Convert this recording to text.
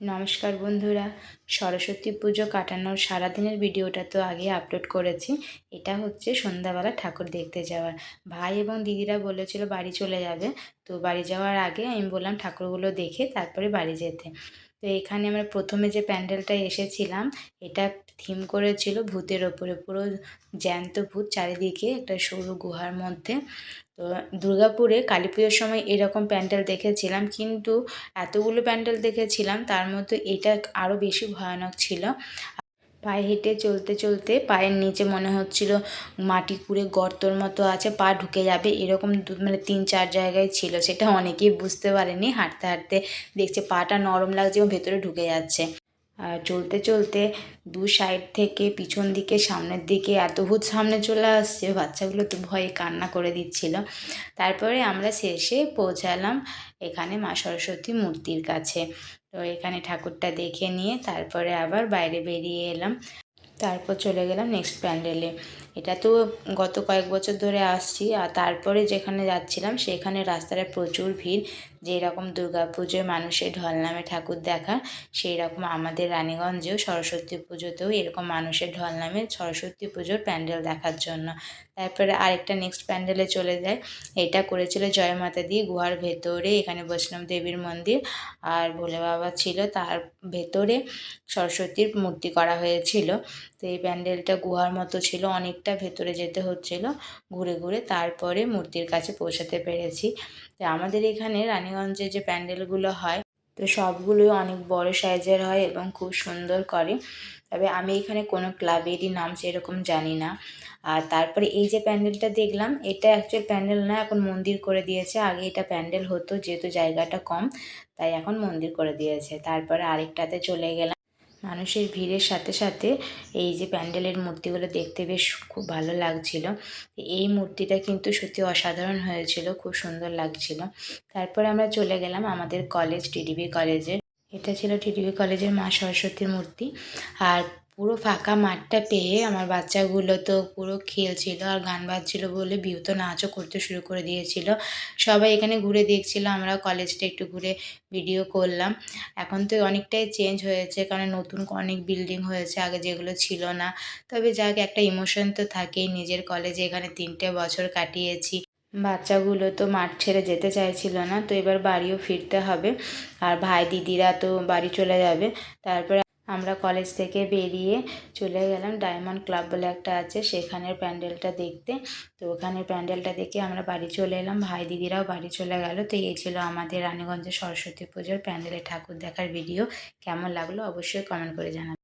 নমস্কার বন্ধুরা, সরস্বতী পুজো কাটানোর সারাদিনের ভিডিওটা তো আগে আপলোড করেছি। এটা হচ্ছে সন্ধ্যাবেলা ঠাকুর দেখতে যাওয়ার। ভাই এবং দিদিরা বলেছিল বাড়ি চলে যাবে, তো বাড়ি যাওয়ার আগে আমি বললাম ঠাকুরগুলো দেখে তারপরে বাড়ি যেতে। তো এখানে আমরা প্রথমে যে প্যান্ডেলটায় এসেছিলাম, এটা থিম করেছিল ভূতের ওপরে, পুরো জ্যান্ত ভূত চারিদিকে একটা সরু গুহার মধ্যে। তো দুর্গাপুরে কালী পুজোর সময় এরকম প্যান্ডেল দেখেছিলাম, কিন্তু এতগুলো প্যান্ডেল দেখেছিলাম তার মধ্যে এটা আরও বেশি ভয়ানক ছিল। পায়ে হেঁটে চলতে চলতে পায়ের নিচে মনে হচ্ছিল মাটি খুঁড়ে গর্তর মতো আছে, পা ঢুকে যাবে এরকম মানে 3-4 জায়গায় ছিল। সেটা অনেকেই বুঝতে পারেনি, হাঁটতে হাঁটতে দেখছে পাটা নরম লাগছে এবং ভেতরে ঢুকে যাচ্ছে। আর চলতে চলতে দু সাইড থেকে পিছন দিকে সামনের দিকে এত ভূত সামনে চলে আসছে, বাচ্চাগুলো তো ভয়ে কান্না করে দিচ্ছিল। তারপরে আমরা শেষে পৌঁছালাম এখানে মা সরস্বতী মূর্তির কাছে। তো এখানে ঠাকুরটা দেখে নিয়ে তারপরে আবার বাইরে বেরিয়ে এলাম। তারপর চলে গেলাম নেক্সট প্যান্ডেলে। এটা তো গত কয়েক বছর ধরে আসছি, আর তারপরে যেখানে যাচ্ছিলাম সেখানে রাস্তায় প্রচুর ভিড়। যেরকম দুর্গাপুজোয় মানুষের ঢল নামে ঠাকুর দেখা, সেই রকম আমাদের রানীগঞ্জেও সরস্বতী পুজোতেও এরকম মানুষের ঢল নামে সরস্বতী পুজোর প্যান্ডেল দেখার জন্য। তারপরে আরেকটা নেক্সট প্যান্ডেলে চলে যায়। এটা করেছিল জয় মাতা দি গুহার ভেতরে। এখানে বৈষ্ণব দেবীর মন্দির আর ভোলে বাবা ছিল, তার ভেতরে সরস্বতীর মূর্তি করা হয়েছিল। তো এই প্যান্ডেলটা গুহার মতো ছিল, অনেকটা ভেতরে যেতে হচ্ছিল ঘুরে ঘুরে, তারপরে মূর্তির কাছে পৌঁছাতে পেরেছি। তো আমাদের এখানে রানীগঞ্জে যে প্যান্ডেলগুলো হয়, তো সবগুলোই অনেক বড় সাইজের হয় এবং খুব সুন্দর করে। তবে আমি এখানে কোনো ক্লাবেরই নাম সেরকম জানি না। আর তারপরে এই যে প্যান্ডেলটা দেখলাম, এটা অ্যাকচুয়াল প্যান্ডেল না, এখন মন্দির করে দিয়েছে। আগে এটা প্যান্ডেল হতো, যেহেতু জায়গাটা কম তাই এখন মন্দির করে দিয়েছে। তারপরে আরেকটাতে চলে গেলাম। মানুষের ভিড়ের সাথে সাথে এই যে প্যান্ডেলের মূর্তিগুলো দেখতে বেশ খুব ভালো লাগছিল। এই মূর্তিটা কিন্তু সত্যি অসাধারণ হয়েছিল, খুব সুন্দর লাগছিল। তারপরে আমরা চলে গেলাম আমাদের কলেজ, টিডিবি কলেজে। এটা ছিল টিডিবি কলেজের মা সরস্বতীর মূর্তি। আর পুরো ফাঁকা মাঠটা পেয়ে আমার বাচ্চাগুলো তো পুরো খেলছিল আর গান বাজছিল বলে বিহুতো নাচও করতে শুরু করে দিয়েছিল। সবাই এখানে ঘুরে দেখছিল, আমরা কলেজটা একটু ঘুরে ভিডিও করলাম। এখন তো অনেকটাই চেঞ্জ হয়েছে, কারণ নতুন অনেক বিল্ডিং হয়েছে, আগে যেগুলো ছিল না। তবে যাক, একটা ইমোশন তো থাকেই, নিজের কলেজে এখানে 3টে বছর কাটিয়েছি। বাচ্চাগুলো তো মাঠ ছেড়ে যেতে চাইছিল না, তো এবার বাড়িও ফিরতে হবে। আর ভাই দিদিরা তো বাড়ি চলে যাবে। তারপরে আমরা কলেজ থেকে বেরিয়ে চলে গেলাম ডায়মন্ড ক্লাব বলে একটা আছে, সেখানের প্যান্ডেলটা দেখতে। তো ওখানে প্যান্ডেলটা দেখে আমরা বাড়ি চলে এলাম, ভাই দিদিরাও বাড়ি চলে গেল। তো এই ছিল আমাদের রানীগঞ্জের সরস্বতী পুজোর প্যান্ডেলে ঠাকুর দেখার ভিডিও। কেমন লাগলো অবশ্যই কমেন্ট করে জানাবেন।